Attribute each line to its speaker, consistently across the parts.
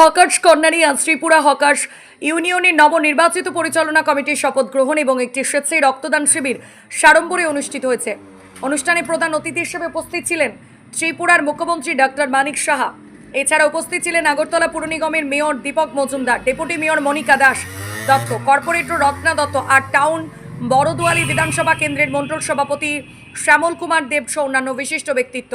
Speaker 1: Hawkers কর্নারে আজ Tripura hawkers ইউনিয়নের নবনির্বাচিত পরিচালনা কমিটির শপথ গ্রহণ এবং একটি স্বেচ্ছায় রক্তদান শিবির সাড়ম্বরে অনুষ্ঠিত হয়েছে। অনুষ্ঠানে প্রধান অতিথি হিসেবে উপস্থিত ছিলেন ত্রিপুরার মুখ্যমন্ত্রী ডক্টর মানিক সাহা। এছাড়া উপস্থিত ছিলেন আগরতলা পুর নিগমের mayor Dipak Majumdar, deputy mayor Monika Das Dutta, corporator Ratna Dutta আর টাউন বড়দুয়ালি বিধানসভা কেন্দ্রের মণ্ডল সভাপতি শ্যামল কুমার দেব সহ অন্যান্য বিশিষ্ট ব্যক্তিত্ব।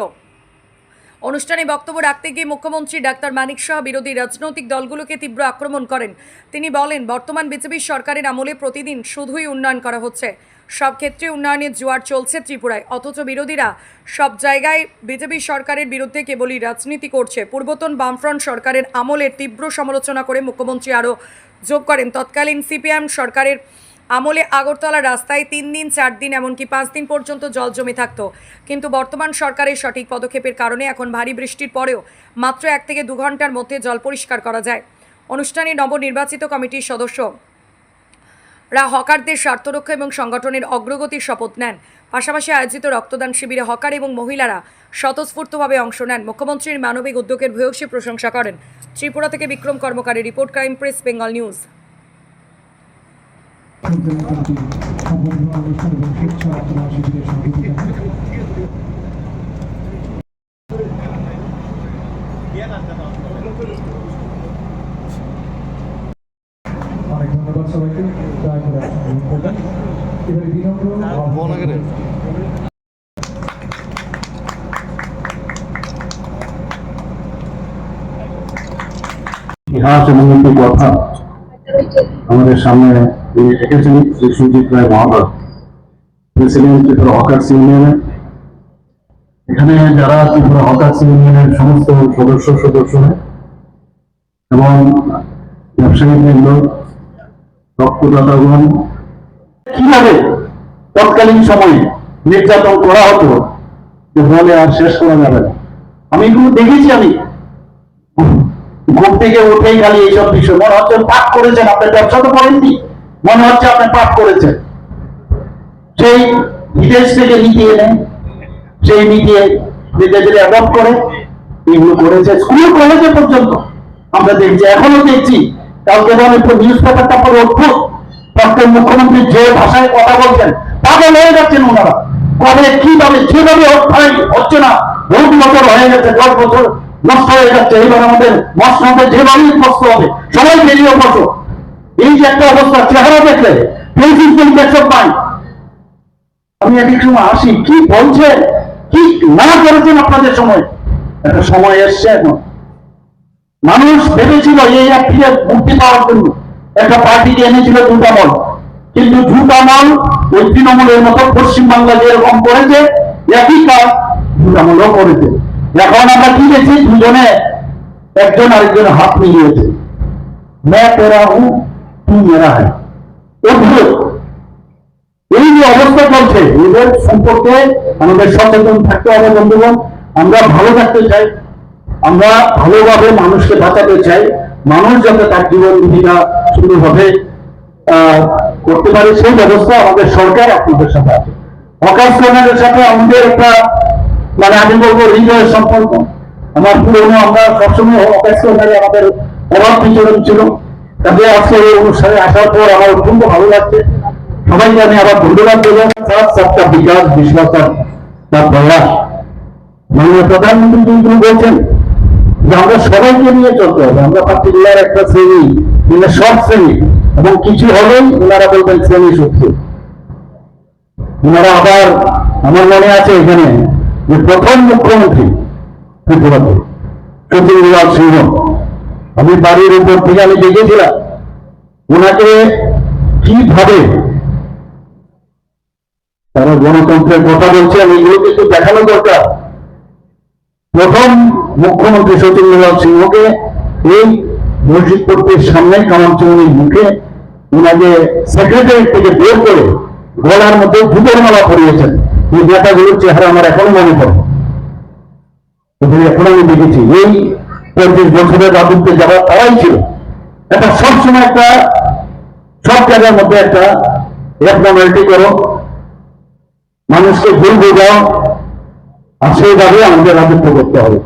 Speaker 1: অনুষ্ঠানে বক্তব্য রাখতে গিয়ে মুখ্যমন্ত্রী ডাক্তার মানিক সাহা বিরোধী রাজনৈতিক দলগুলোকে তীব্র আক্রমণ করেন। তিনি বলেন, বর্তমান বিজেপি সরকারের আমলে প্রতিদিন শুধুই উন্নয়ন করা হচ্ছে, সব ক্ষেত্রে উন্নয়নের জোয়ার চলছে ত্রিপুরায়, অথচ বিরোধীরা সব জায়গায় বিজেপি সরকারের বিরুদ্ধে কেবলই রাজনীতি করছে। পূর্বতন বামফ্রন্ট সরকারের আমলের তীব্র সমালোচনা করে মুখ্যমন্ত্রী আরও যোগ করেন, তৎকালীন সিপিএম সরকারের আমলে আগরতলা রাস্তায় 3 দিন 4 দিন এমনকি 5 দিন পর্যন্ত জল জমে থাকত, কিন্তু বর্তমান সরকারের সঠিক পদক্ষেপের কারণে এখন ভারী বৃষ্টির পরেও মাত্র 1 থেকে 2 ঘন্টার মধ্যে জল পরিষ্কার করা যায়। অনুষ্ঠানে নবনির্বাচিত কমিটির সদস্যরা হকারদের স্বার্থরক্ষা এবং সংগঠনের অগ্রগতির শপথ নেন। পাশাপাশি আয়োজিত রক্তদান শিবিরে হকার এবং মহিলারা স্বতঃস্ফূর্তভাবে অংশ নেন। মুখ্যমন্ত্রীর মানবিক উদ্যোগের ভূয়সী প্রশংসা করেন। ত্রিপুরা থেকে বিক্রম কর্মকারের report, crime press, Bengal news.
Speaker 2: অনেক ধন্যবাদ সবাইকে। এবারে বিনম্র
Speaker 3: ইতিহাস এবং একটি কথা আমাদের সামনে রেখেছেন শ্রী সুজিত রায় মহাশয়, প্রেসিডেন্ট ত্রিপুরা হকার্স ইউনিয়নের। এখানে যারা ত্রিপুরা হকার্স ইউনিয়নের সমস্ত সদস্যরা এবং ব্যবসায়ী বৃন্দ, রক্তদাতাগণ, কিভাবে তৎকালীন সময়ে নির্যাতন করা হতো যে বলে আর শেষ করা যাবে না। আমি এগুলো দেখেছি। আমি ঘুম থেকে উঠেই খালি এইসব বিষয় মনে হচ্ছে পাঠ করেছেন। আপনি ব্যবসা তো করেননি, মনে হচ্ছে আপনি পাঠ করেছেন। সেই বিদেশ থেকে নীতি এনে সেই নীতি বিদেশে অ্যাডপ্ট করে এগুলো করেছে, স্কুল কলেজে পর্যন্ত আমরা দেখছি, এখনো দেখছি। কালকে নিউজ পেপারটা পরে অদ্ভুত, প্রাক্তন মুখ্যমন্ত্রী যে ভাষায় কথা বলছেন পাগল হয়ে যাচ্ছেন ওনারা। কবে কিভাবে যেভাবে হচ্ছে না, বহুত বছর হয়ে গেছে, 10 বছর নষ্ট হয়ে যাচ্ছে। এইবার আমাদের মশলাতে যেভাবেই নষ্ট হবে, সবাই বেরিয়ে বসো। এই যে একটা অবস্থা, চেহারা দেখলে আমি এক সময় আসি, কি বলছেন, কি না করেছেন আপনাদের সময়। একটা সময় এসছে এখন। মানুষ ভেবেছিল এই এক থেকে মুক্তি পাওয়ার জন্য একটা পার্টিকে এনেছিল জুতামল, কিন্তু জুতামল ওই তৃণমূলের মতো পশ্চিমবাংলা যেরকম করেছে একই কাজ জুতামলও করেছে। এখন আমরা কি দেখছি, দুজনে একজন আরেকজন হাত মিলিয়েছে। मैं तेरा हूं, तू मेरा है। অদ্ভুত এই যে অবস্থা চলছে, এদের সম্পর্কে আমাদের সচেতন থাকতে হবে বন্ধুগণ। আমরা ভালো থাকতে চাই, আমরা ভালোভাবে মানুষকে বাঁচাতে চাই। মানুষ যাতে তার জীবন জীবিকা সুন্দরভাবে করতে পারে সেই ব্যবস্থা আমাদের সরকার আপনাদের সাথে আছে। হকার্স কর্নারের সাথে আমাদের একটা আমি বলবো হৃদয়ের সম্পর্ক। আমার পুরনো আমরা সবসময় হকার্স কর্নারে আমাদের অভাব বিচরণ ছিল। তবে আজকে এই অনুষ্ঠানে আসার পর আমার অত্যন্ত ভালো লাগছে। সবাইকে আমি আবার ধন্যবাদ দেবো। সবটা বিকাশ বিশ্বাস তার প্রয়াস। মাননীয় প্রধানমন্ত্রী কিন্তু বলছেন যে আমরা সবাইকে নিয়ে চলতে হবে। আমরা পার্টিকুলার একটা শ্রেণী, সব শ্রেণী, এবং কিছু হলেই ওনারা বলবেন শ্রেণী শক্তি। ওনারা আবার, আমার মনে আছে এখানে যে প্রথম মুখ্যমন্ত্রী ত্রিপুরাতে সতীন্দ্রনাথ সিংহ, আমি বাড়ির উপর থেকে আমি দেখেছিলাম ওনাকে কিভাবে তারা গণতন্ত্রের কথা বলছেন। এগুলোকে একটু দেখানো দরকার। প্রথম মুখ্যমন্ত্রী সতীন্দ্রনাথ সিংহকে এই মসজিদপট্টির সামনে কামারচৌনির মুখে ওনাকে সেক্রেটারি থেকে বের করে গলার মধ্যে জুতোর মালা পরিয়েছেন। এই নেতাগুলোর চেহারা আমার এখনো মনে পড়ে, এখন আমি দেখেছি। এই 35 বছরের রাজত্বে যারা তারাই ছিল একটা সবসময় একটা সব জায়গার মধ্যে একটা অ্যাবনর্মালিটি করো, মানুষকে ভুল বোঝাও, আর সেইভাবে আমাদের রাজত্ব করতে হবে।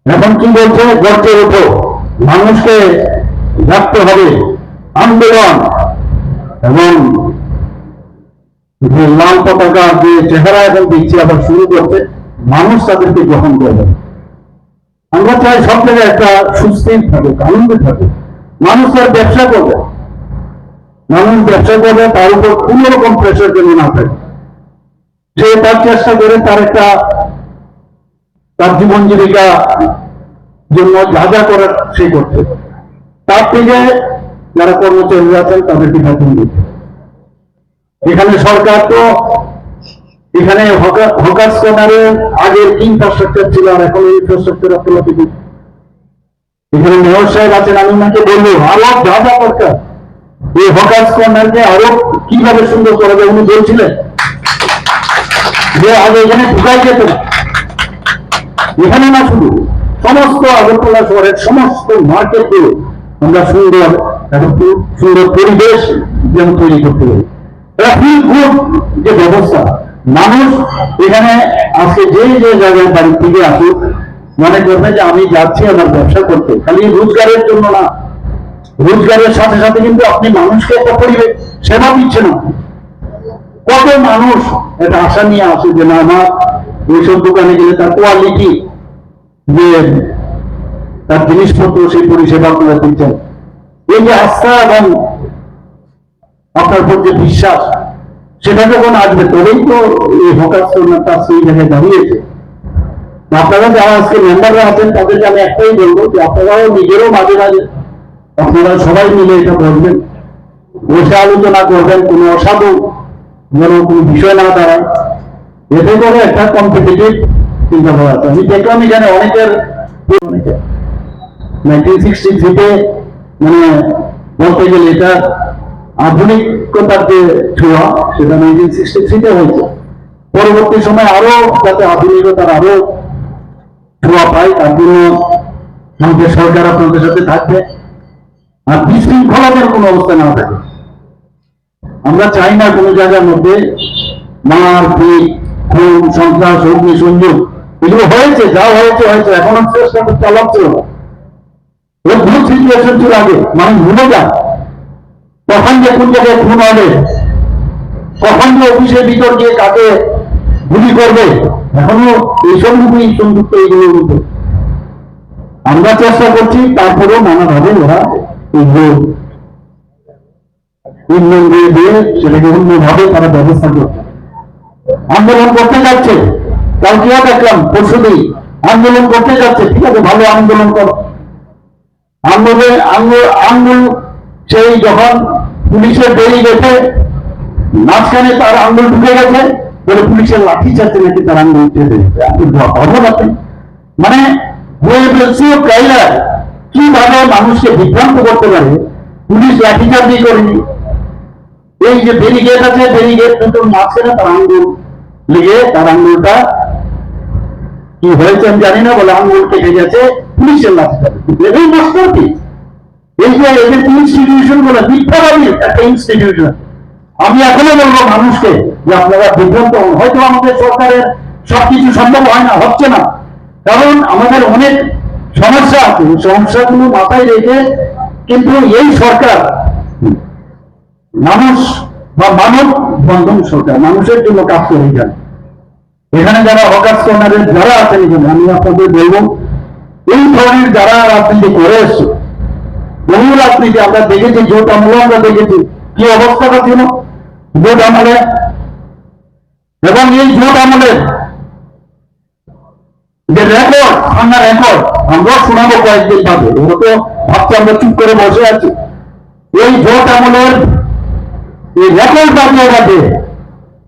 Speaker 3: এখন কি বলছে, গর্তের উপর মানুষকে রাখতে হবে আন্দোলন এবং যে লাল পতাকা যে চেহারা এখন দিচ্ছে আবার শুরু করছে, মানুষ তাদেরকে গ্রহণ করবে। আমরা চাই সব জায়গায় একটা সুস্থির থাকুক, আনন্দে থাকুক। মানুষ তার ব্যবসা করবে, মানুষ ব্যবসা করবে, তার উপর কোন রকম প্রেশার যেন না থাকে। যে তার চেষ্টা করে তার জীবন জীবিকা জন্য যা যা করার সে করছে, তার থেকে যারা কর্মচারী আছেন তাদেরকে বেতন দিচ্ছে। এখানে সরকার তো এখানে হকার্স কর্নারের আগের ইনফ্রাস্ট্রাকচার ছিল, আর এখন ইনফ্রাস্ট্রাকচার অপলতি। এখানে মেয়র সাহেব আছেন, আমি ওনাকে বলবো আরো যা যা দরকার এই হকার্স কর্নারকে আরো কিভাবে সুন্দর করা যায়। উনি বলছিলেন যে আগে এখানে ঢুকাই যেত না, এখানে না শুধু সমস্ত আগরতলা শহরের সমস্ত মার্কেটগুলো আমরা সুন্দর পরিবেশ যেন তৈরি করতে পারি। যে ব্যবস্থা, মানুষ এখানে আজকে যে যে জায়গায় বাড়ি থেকে আসুক মনে করবে যে আমি যাচ্ছি আমার ব্যবসা করতে, খালি রোজগারের জন্য না। রোজগারের সাথে সাথে কিন্তু আপনি মানুষকে একটা পরিবেশ সেবা দিচ্ছেন। কত মানুষ একটা আশা নিয়ে আসে যে না আমার ওইসব দোকানে গেলে তার কোয়ালিটি যে তার জিনিসপত্র সেই পরিষেবা আপনারা দিচ্ছেন। এই যে আস্থা এবং আপনার উপর যে বিশ্বাস, সেটা যখন আসবে তবেই তো এই হকার তার সেই জায়গায় দাঁড়িয়েছে। আপনারা যারা আজকে মেম্বাররা আছেন তাদেরকে আমি একটাই বলবো যে আপনারাও নিজেরও মাঝে মাঝে আপনারা সবাই মিলে এটা বলবেন, বসে আলোচনা করবেন, কোনো অসাধু যেন কোনো বিষয় না দাঁড়ায়। এতে করে একটা কম্পিটিটিভ চিন্তাধারা আছে। আমি দেখলাম এখানে অনেকের 1963-তে মানে বলতে গেলে এটা আধুনিকতার যে ছোঁয়া সেটা 1963-তে হয়েছে। পরবর্তী সময় আরো যাতে আধুনিকতার আরো ছোঁয়া পায় তার জন্য আমাদের সরকার আপনাদের সাথে থাকবে, আর বিশৃঙ্খলাদের কোনো অবস্থা না থাকে। আমরা চাই না কোনো জায়গার মধ্যে মারপিট, খুন, সন্ত্রাস, অগ্নিসংযোগ এগুলো হয়েছে, যা হয়েছে হয়েছে, এখন চেষ্টা করতে চালাচ্ছে। অদ্ভুত সিচুয়েশন ছিল আগে, মানুষ ভুলে যান কখন যে কোন জায়গায় খুন হবে, কখন যে অফিসের ভিতর গিয়ে কাকে গুলি করবে, এখনো এইসব মুখে সংযুক্ত এইগুলোর মধ্যে আমরা চেষ্টা করছি। তারপরেও নানাভাবে ওরা ইন্ধন দিয়ে সেটাকে অন্যভাবে তারা ব্যবস্থা করছে, আন্দোলন করতে যাচ্ছে। কালকেও দেখলাম, পরশুদিন আন্দোলন করতে যাচ্ছে। ঠিক আছে, ভালো আন্দোলন করো, আঙ্গুল সেই যখন পুলিশের ব্যারিকেডে মাঝখানে তার আঙ্গুল ঢুকে গেছে বলে পুলিশের লাঠি চাচ্ছে নাকি তার আঙ্গুল উঠে গেছে। মানে কিভাবে মানুষকে বিভ্রান্ত করতে পারে, পুলিশ লাঠিচার্জি করেনি। এই যে ব্যারিকেড আছে, ব্যারিকেড দুটোর মাঝখানে তার আঙ্গুল লেগে তার আঙ্গুলটা কি হয়েছে আমি জানি না, বলে আঙ্গুল কেটে গেছে পুলিশের লাঠিচার্জি। এই যে এদের ইনস্টিটিউশন গুলো মিথ্যাবাদী একটা ইনস্টিটিউশন। আমি এখনো বলবো মানুষকে যে আপনারা বিভ্রান্ত হন। হয়তো আমাদের সরকারের সবকিছু সম্ভব হয় না, হচ্ছে না, কারণ আমাদের অনেক সমস্যা আছে। সমস্যাগুলো মাথায় রেখে কিন্তু এই সরকার মানুষ বা মানব বন্ধন সরকার, মানুষের জন্য কাজ করে যান। এখানে যারা হকার্স কর্নারের যারা আছেন এখানে আমি আপনাদের বলবো, এই ধরনের যারা রাজনীতি করে এসছে, বহু রাজনীতি আমরা দেখেছি, জোট আমলে আমরা দেখেছি কি অবস্থাটা ছিল জোট আমলে। এবং এই জোট আমলের যে রেকর্ড, ঠান্ডা রেকর্ড আমরা শোনাবো কয়েকদিন পাবে। ওরা তো ভাবছি আমরা চুপ করে বসে আছি। এই জোট আমলের এই রেকর্ড বাজিয়ে গেছে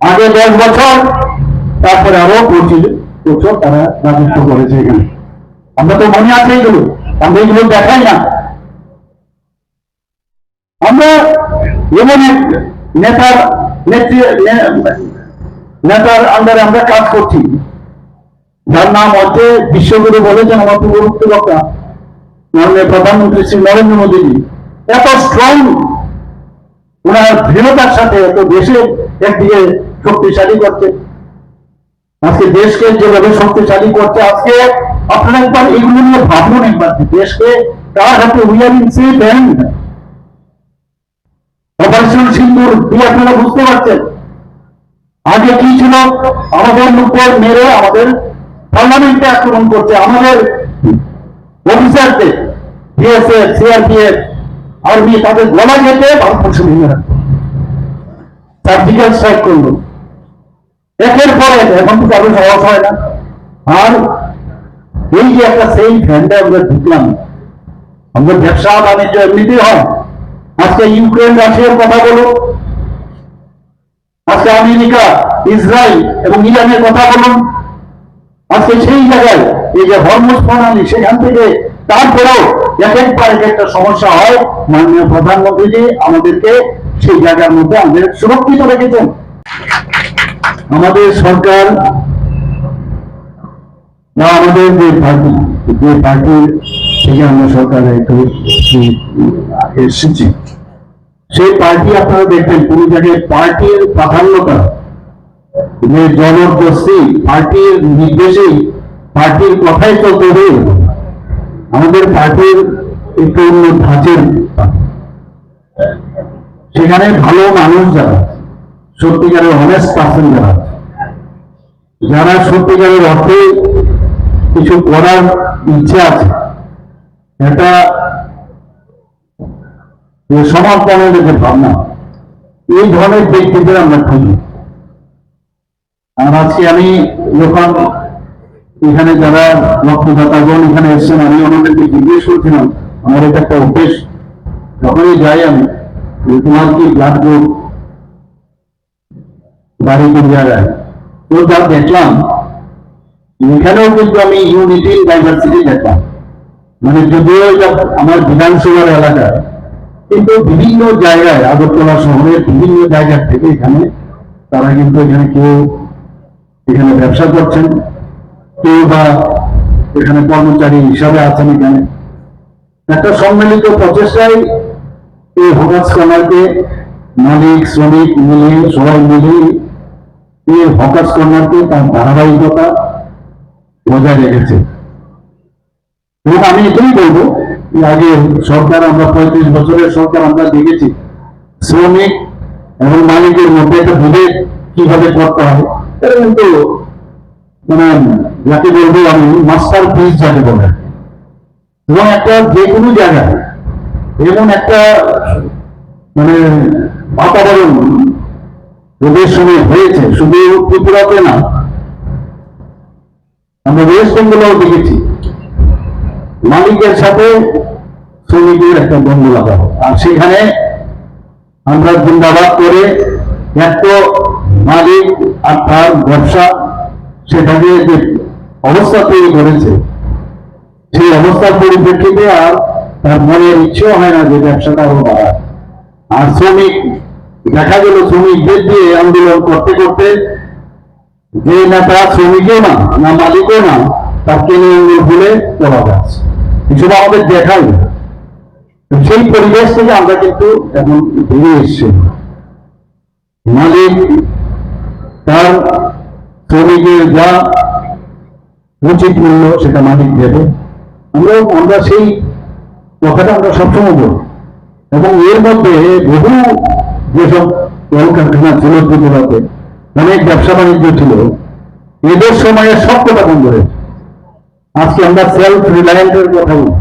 Speaker 3: আগে 10 বছর, তারপরে আরো 25 বছর তারা রাজত্ব করেছে এখানে। আমরা তো মনে আছে এগুলো, আমরা এগুলো দেখাই না। আমরা এমন এক নেতার আন্ডারে আমরা কাজ করছি যার নাম হচ্ছে বিশ্বগুরু বলেছেন আমার পূর্ববর্তী বক্তা মাননীয় প্রধানমন্ত্রী শ্রী নরেন্দ্র মোদীজি। এত স্ট্রং ওনার দৃঢ়তার সাথে এত দেশে একদিকে শক্তিশালী করছে, আজকে দেশকে যেভাবে শক্তিশালী করছে, আজকে আপনারা একবার এগুলো নিয়ে ভাবুন, একবার দেশকে তার হাতে we are in safe hand. Operation সিন্দুর দিয়ে আপনারা বুঝতে পারছেন আগে কি ছিল। আমাদের উপর মেরে আমাদের পার্লামেন্টে আক্রমণ করছে, আমাদের অফিসারদের বিএসএফ সিআরপিএফ আর্মি তাদের গলা যেতে ভারতবর্ষ ভেঙে রাখতো, সার্জিক্যাল স্ট্রাইক করলো একের পর এক। এখন তো কারো সাহস হয় না। আর এই যে একটা সেই ফ্যান্ডে আমরা ঢুকলাম, আমাদের ব্যবসা বাণিজ্য এমনিতেই হয়। আজকে ইউক্রেন রাশিয়ার কথা বলো, আজকে আমেরিকা ইসরায়েল এবং ইরানের কথা বলুন, আজকে সেই জায়গায় এই যে হরমুজ প্রণালী সেখান থেকে তারপরেও একবার একটা সমস্যা হয়। মাননীয় প্রধানমন্ত্রীজি আমাদেরকে সেই জায়গার মধ্যে আমাদের সুরক্ষিত রেখেছেন। আমাদের সরকার বা আমাদের যে পার্টির থেকে আমরা সরকারে এসেছি, সেই পার্টি আপনারা দেখবেন কোন জায়গায় পার্টির প্রাধান্যতা যে জবরদস্তি পার্টির নির্দেশেই পার্টির কথাই চলতে হবে। আমাদের পার্টির একটু অন্য ধাঁচের, সেখানে ভালো মানুষ যারা সত্যিকারের অনেস্ট পার্সন যারা সত্যিকারের অর্থে কিছু করার ইচ্ছে আছে, এটা সমর্পণের যে ভাবনা, এই ধরনের ব্যক্তিদের আমরা খুঁজি। আর আজকে আমি যখন এখানে যারা রক্তদাতাগণ এখানে এসছেন, আমি ওনাদেরকে জিজ্ঞেস করছিলাম, আমার এটা একটা অভ্যেস, যখনই যাই আমি তোমার কি ব্লাড গ্রুপ বাড়ি কোন জায়গায়, তো যা দেখলাম এখানেও কিন্তু আমি ইউনিটি ডাইভার্সিটি দেখলাম। মানে যদিও এটা আমার বিধানসভার এলাকা, কিন্তু বিভিন্ন জায়গায় আগরতলা শহরের বিভিন্ন জায়গা থেকে এখানে তারা কিন্তু এখানে কেউ এখানে ব্যবসা করছেন, কেউ বা এখানে কর্মচারী হিসাবে আছেন। এখানে একটা সম্মিলিত প্রচেষ্টায় এই হকার্স কর্নারকে মালিক শ্রমিক মিলে সবাই মিলে এই হকার্স কর্নারকে তার ধারাবাহিকতা বজায় রেখেছে। এবং আমি এটাই বলবো, আগে সরকার আমরা 35 বছরের সরকার আমরা দেখেছি শ্রমিক এবং মালিকের মধ্যে একটা বিভেদ কিভাবে করতে হবে, এটা কিন্তু মানে যাকে বলবো আমি মাস্টার পিস যাকে বলে। এবং একটা যে কোনো জায়গায় এমন একটা মানে বাতাবরণ ওদের সময় হয়েছে, শুধু ত্রিপুরাতে না, আমরা ওয়েস্ট বেঙ্গলেও দেখেছি মালিকের সাথে শ্রমিকের একটা দ্বন্দ্ব লাগাবো। আর সেখানে আমরা জিন্দাবাদ করে এত মালিক আর তার ব্যবসা সেটাকে যে অবস্থা তৈরি করেছে, সেই অবস্থার পরিপ্রেক্ষিতে আর তার মনের ইচ্ছেও হয় না যে ব্যবসাটা আরো বাড়ায়। আর শ্রমিক দেখা গেল শ্রমিকদের দিয়ে আন্দোলন করতে করতে যে নেতা শ্রমিকও না না মালিকও না, তার কেনে ভুলে চলা যাচ্ছে, এসব আমাদের দেখাই। সেই পরিবেশ থেকে আমরা কিন্তু এখন বেরিয়ে এসছি। মালিক তার শ্রমিকের যা উচিত মূল্য সেটা মালিক দেবে, আমরা সেই কথাটা আমরা সবসময় বলি। এবং এর মধ্যে বহু যেসব কলকারখানা ছিল ত্রিপুরাতে, অনেক ব্যবসা বাণিজ্য ছিল, এদের সময়ে সব কথা বন্ধ হয়েছে। আজকে আমরা সেলফ রিলায়েন্টের কথা বলি,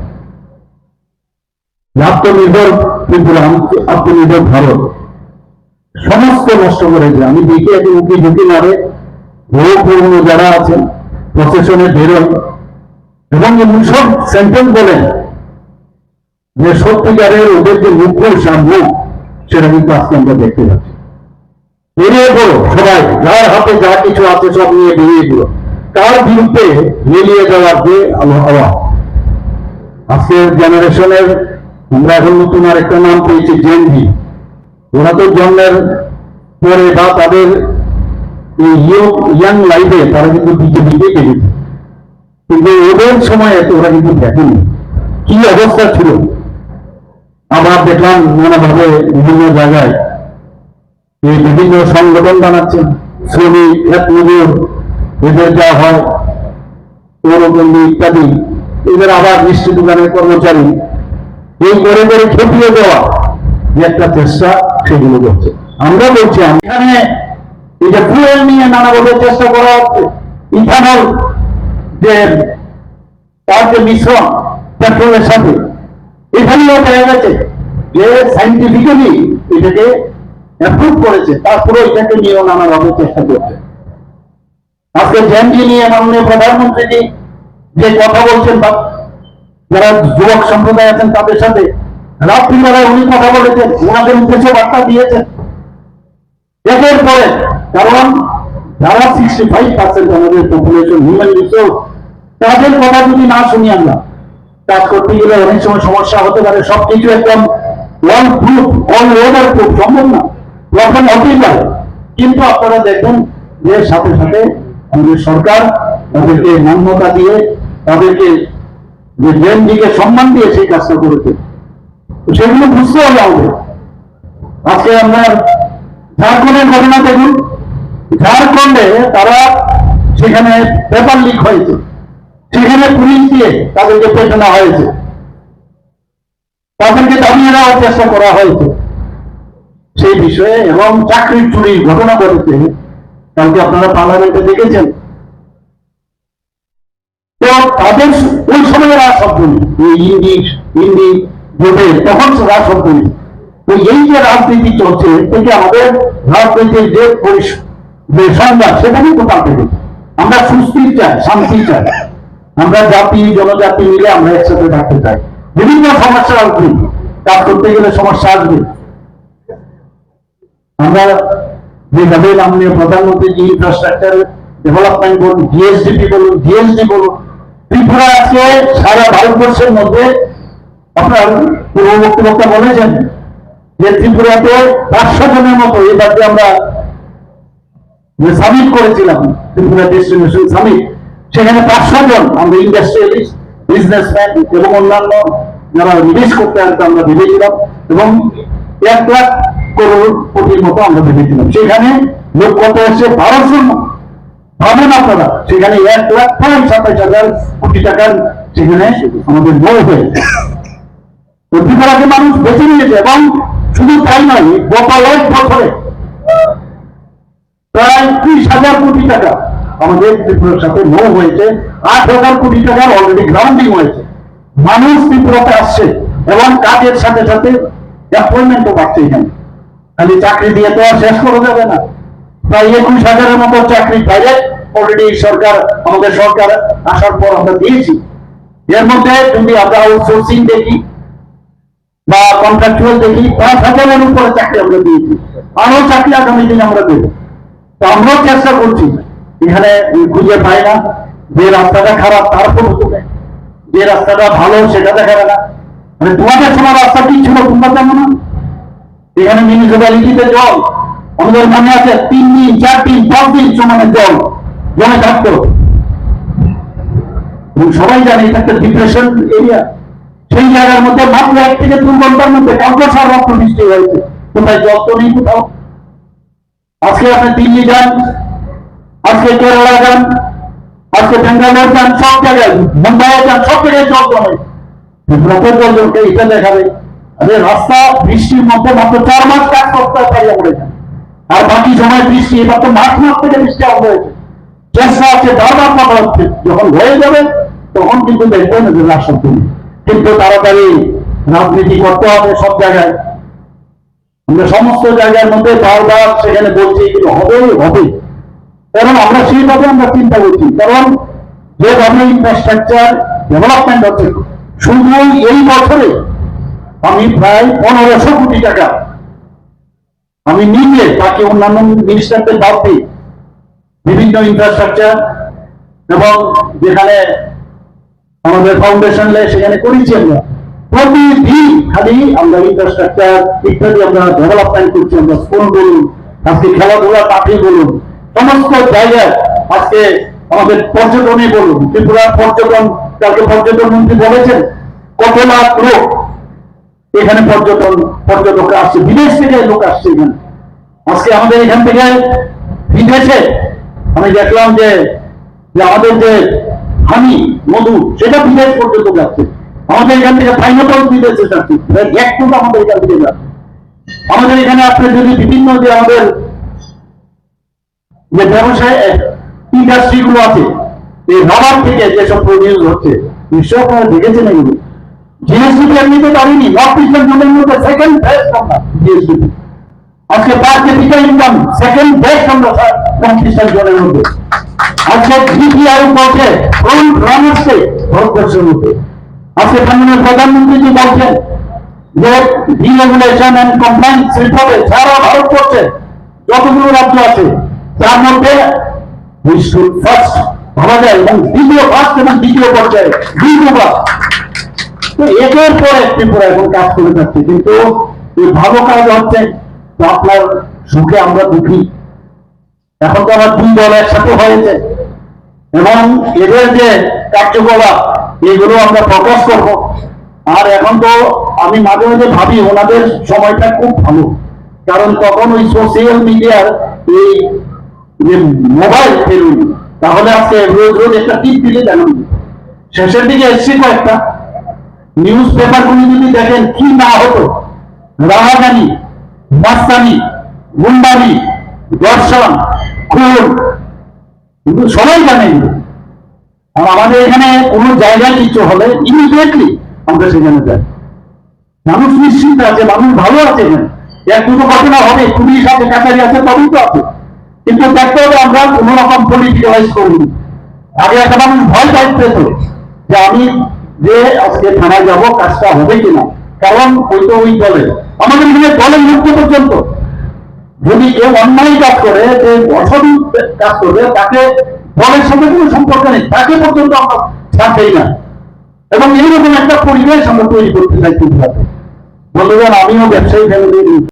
Speaker 3: আত্মনির্ভর ত্রিপুরা, আত্মনির্ভর ভারত সমস্ত নষ্ট করেছে। আমি দেখি একে উঁকি ঝুঁকি মারে বহু পুরনো যারা আছেন প্রশাসনে বেরোয় এবং এমন সব সেন্টেন্স বলেন যে সত্যিকারের ওদের যে মুখ্য সামনে সেটা কিন্তু আজকে আমরা দেখতে পাচ্ছি। বেরিয়ে পড়ো সবাই, যার হাতে যা কিছু আছে সব নিয়ে বেরিয়ে দিল, তার বিরুদ্ধে মিলিয়ে দেওয়ার যে আবহাওয়া আজকের জেনারেশনের। আমরা এখন নতুন আরেকটা নাম পেয়েছি জেনজি। ওরা তো জন্মের পরে বা তাদের ইয়াং লাইফে তারা কিন্তু দিকে দিকে কেটেছে, কিন্তু ওদের সময়ে ওরা কিন্তু দেখেনি কি অবস্থা ছিল। আবার দেখলাম নানাভাবে বিভিন্ন জায়গায় এই বিভিন্ন সংগঠন বানাচ্ছেন, শ্রমিক মজুর এদের যা হয় পৌরকর্মী ইত্যাদি, এদের আবার মিষ্টি দোকানের কর্মচারী এই করে করে খেপিয়ে দেওয়া যে একটা চেষ্টা সেগুলো করছে। আমরা বলছি এখানে এই যে ফুয়েল নিয়ে নানাভাবে চেষ্টা করা হচ্ছে, ইথানল যে তার যে মিশ্রণ পেট্রোলের সাথে, এখানেও দেখা গেছে যে সাইন্টিফিক্যালি এটাকে অ্যাপ্রুভ করেছে, তারপরে এটাকে নিয়েও নানাভাবে চেষ্টা করছে। আজকে জেনজি নিয়ে মাননীয় প্রধানমন্ত্রী যে কথা বলছেন, বা যারা যুবক সম্প্রদায় আছেন তাদের সাথে রাত্রিবেলায় উনি কথা বলেছেন, ওনাদের উদ্দেশ্যে বার্তা দিয়েছেন একের পরে। কারণ যারা 65% আমাদের পপুলেশন হিউম্যান রিসোর্স, তাদের কথা যদি না শুনি আমরা, কাজ করতে গেলে অনেক সময় সমস্যা হতে পারে। সবকিছু একদম ওয়াল প্রুফ, অল ওভার প্রুফ সম্ভব না, প্রথম হতেই পারে। কিন্তু আপনারা দেখবেন যে সাথে সাথে আমাদের সরকার তাদেরকে মান্যতা দিয়ে, তাদেরকে যে জেনজিকে সম্মান দিয়ে সেই কাজটা করেছে। সেগুলো বুঝতে হবে আমাদের। আজকে আমরা ঝাড়খণ্ডের ঘটনা দেখুন, ঝাড়খণ্ডে তারা সেখানে পেপার লিক হয়েছে, সেখানে পুলিশ দিয়ে তাদেরকে পেটানো হয়েছে, তাদেরকে দাবিয়ে দেওয়ার চেষ্টা করা হয়েছে সেই বিষয়ে। এবং চাকরির চুরির ঘটনা ঘটেছে, কালকে আপনারা পার্লামেন্টে দেখেছেন। তো তাদের ওই সময় রাজ শব্দ নেই, হিন্দি ভোটে তখন রাজ শব্দ নেই। তো এই যে রাজনীতি চলছে, থেকে আমাদের রাজনীতির যে সংবাদ, সেটা কিন্তু পাল্টে গেছে। আমরা সুস্থির চাই, শান্তি চাই, আমরা জাতি জনজাতি মিলে আমরা একসাথে থাকতে চাই। বিভিন্ন সমস্যা আসবে, কাজ করতে গেলে সমস্যা আসবে। আমরা যেভাবে মাননীয় প্রধানমন্ত্রী যে ইনফ্রাস্ট্রাকচার ডেভেলপমেন্ট বলুন, জিএসডিপি বলুন, জিএসডি বলুন, ত্রিপুরা আজকে সারা ভারতবর্ষের মধ্যে, আপনার পূর্ব বক্তব্য বলেছেন যে ত্রিপুরাতে 500 জনের মতো এবার যে আমরা সামিট করেছিলাম, ত্রিপুরা ডেস্টিনেশন সামিট, সেখানে 500 জন আমরা ইন্ডাস্ট্রিয়ালিস্ট, বিজনেসম্যান এবং অন্যান্য যারা নিবেশ করতে আসবে আমরা ভেবেছিলাম, এবং 1 লাখ কোটির মতো আমরা ভেবেছিলাম। সেখানে লোক কত এসে 1200 ভাবেন আপনারা, সেখানে 1,27,000 কোটি টাকার সেখানে আমাদের বউ হয়েছে। ত্রিপুরাকে মানুষ বেছে নিয়েছে, এবং শুধু তাই নয়, গত 1 বছরে প্রায় 30,000 কোটি টাকা আমাদের ত্রিপুরার সাথে মৌ হয়েছে। 8,000 কোটি টাকার অলরেডি গ্রাউন্ডিং হয়েছে। মানুষ ত্রিপুরাতে আসছে, এবং কাজের সাথে সাথে এমপ্লয়মেন্টও বাড়ছে। এখানে খালি চাকরি দিয়ে তো আর শেষ করা যাবে না। প্রায় 21,000-এর মতো চাকরি ডাইরেক্ট অলরেডি সরকার, আমাদের সরকার আসার পর আমরা দিয়েছি। এর মধ্যে যদি আমরা আউটসোর্সিং দেখি বা কন্ট্রাকচুয়াল দেখি, 5,000-এর উপরে চাকরি আমরা দিয়েছি। আরো চাকরি আগামী দিনে আমরা দেবো। তো আমরাও চেষ্টা করছি, এখানে খুঁজে পাই না। যে রাস্তাটা খারাপ তার ফটো তোলে, যে রাস্তাটা ভালো সেটা দেখাবে না। মানে তোমাদের সময় রাস্তা কি ছিল তোমরা জানো না? এখানে মিউনিসিপ্যালিটিতে জল আমাদের মনে আছে 3 দিন 4 দিন 5 দিন সমানে জল জমে থাকতো, এবং সবাই জানে এটা একটা ডিপ্রেশন এরিয়া। সেই জায়গার মধ্যে মাত্র 1 থেকে 2 ঘন্টার মধ্যে কল্পসার রক্ত বৃষ্টি হয়েছে। কোথায় জল তো নেই কোথাও। আজকে আপনি দিল্লি যান, আজকে কেরালা যান, আজকে বেঙ্গালোর যান, সব জায়গায়, মুম্বাই যান, সব জায়গায় জল জমে। জল জমকে এটা দেখাবে। আরে রাস্তা বৃষ্টির মধ্যে মাত্র 4 মাস কাজ করতে পারি আমরা, আর বাকি সময় বৃষ্টি। এবার তো মার্চ মাস থেকে বৃষ্টি আরম্ভ হয়েছে। চেষ্টা আছে, বারবার কথা হচ্ছে, যখন হয়ে যাবে তখন কিন্তু দেখবেন যে রাস্তা তুমি। কিন্তু তাড়াতাড়ি রাজনীতি করতে হবে সব জায়গায়। আমরা সমস্ত জায়গার মধ্যে বারবার সেখানে বলছি এগুলো হবেই হবে, কারণ আমরা সেইভাবে আমরা চিন্তা করছি। কারণ যেভাবে ইনফ্রাস্ট্রাকচার ডেভেলপমেন্ট হচ্ছে, শুধু এই বছরে আমি প্রায় 1500 কোটি টাকা আমি নিজে, বাকি অন্যান্য মিনিস্টারদের বাদ দিই, বিভিন্ন ইনফ্রাস্ট্রাকচার এবং যেখানে আমাদের ফাউন্ডেশন সেখানে করেছি। আমরা প্রতিদিন খালি আমরা ইনফ্রাস্ট্রাকচার ইত্যাদি আমরা ডেভেলপমেন্ট করছি। আমরা স্কুল বলুন, আজকে খেলাধুলা পাখি বলুন, সমস্ত জায়গায় আজকে আমাদের পর্যটনে বলুন, ত্রিপুরার পর্যটন, কালকে পর্যটন মন্ত্রী বলেছেন কত লাখ লোক এখানে পর্যটক আসছে, বিদেশ থেকে লোক আসছে এখানে। আজকে আমাদের এখান থেকে বিদেশে আমি দেখলাম যে আমাদের যে হানি মধু, সেটা বিদেশ পর্যন্ত যাচ্ছে। আমাদের এখান থেকে ফাইনাল দিতেছে একটু আমাদের এখান থেকে যাচ্ছে। আমাদের এখানে আপনি যদি বিভিন্ন যে আমাদের যে ব্যবসায় ইন্ডাস্ট্রি গুলো আছে, এই রাবার থেকে যেসব প্রডিউস হচ্ছে, নিশ্চয় আপনারা দেখেছেন এগুলো। জিএসডিপি এমনিতে পারিনি, নর্থ ইস্টার্ন জোনের মধ্যে সেকেন্ড বেস্ট আমরা জিএসডিপি। আজকে পার ক্যাপিটাল ইনকাম সেকেন্ড বেস্ট আমরা নর্থ ইস্টার্ন জোনের মধ্যে। আজকে জিপিআই বলছে ফ্রন্ট রানার্সে ভারতবর্ষের মধ্যে। আজকে মাননীয় প্রধানমন্ত্রী জি বলছেন যে ডিরেগুলেশন এন্ড কমপ্লায়েন্স রিপোর্টে সারা ভারতবর্ষে যতগুলো রাজ্য আছে তার মধ্যে ফার্স্ট ভাবা যায়, এবং দ্বিতীয় ফার্স্ট এবং দ্বিতীয় পর্যায়ে দ্বিতীয়বার। তো একের পর একটি পরে এখন কাজ করে যাচ্ছে, কিন্তু এই ভালো কাজ হচ্ছে তো আপনার সুখে আমরা দুঃখী। এখন তো আমার দুই দল একসাথে হয়েছে এবং এদের যে কার্যকলাপ এগুলো আমরা প্রকাশ করব। আর এখন তো আমি মাঝে মাঝে ভাবি ওনাদের সময়টা খুব ভালো, কারণ তখন ওই সোশ্যাল মিডিয়ার এই যে মোবাইল ফেলুন, তাহলে আজকে রোজ রোজ একটা টিপ দিলে জানুন। শেষের দিকে এসছি কয়েকটা নিউজ পেপার গুলি যদি দেখেন কি না হতো, রাহাজানি, মাস্তানি, গুন্ডামি, দর্শন, খুন, কিন্তু সবাই জানে। আর আমাদের এখানে কোনো জায়গায় কিছু হলে ইমিডিয়েটলি আমরা সেখানে যাই, মানুষ নিশ্চিন্ত আছে, মানুষ ভালো আছে। এখানে এক দুটো ঘটনা হবে, পুলিশ আছে, কাছারি আছে, তদন্ত আছে, কিন্তু দেখতে হবে আমরা কোন রকম পলিটিক্যালাইজ করিনি। আগে একটা মানুষ ভয় পাইতে যে আমি যে আজকে থানায় যাবো কাজটা হবে কিনা, কারণ ওই তো ওই দলের, আমাদের এখানে দলের মুক্ত পর্যন্ত যদি কেউ অন্যায় কাজ করে, যে অসৎ কাজ করবে, তাকে দলের সাথে কোনো সম্পর্ক নেই, তাকে পর্যন্ত আমরা ছাড়তেই না। এবং এইরকম একটা পরিবেশ আমরা তৈরি করতে চাই। বললেন আমিও ব্যবসায়ী ফ্যামিলি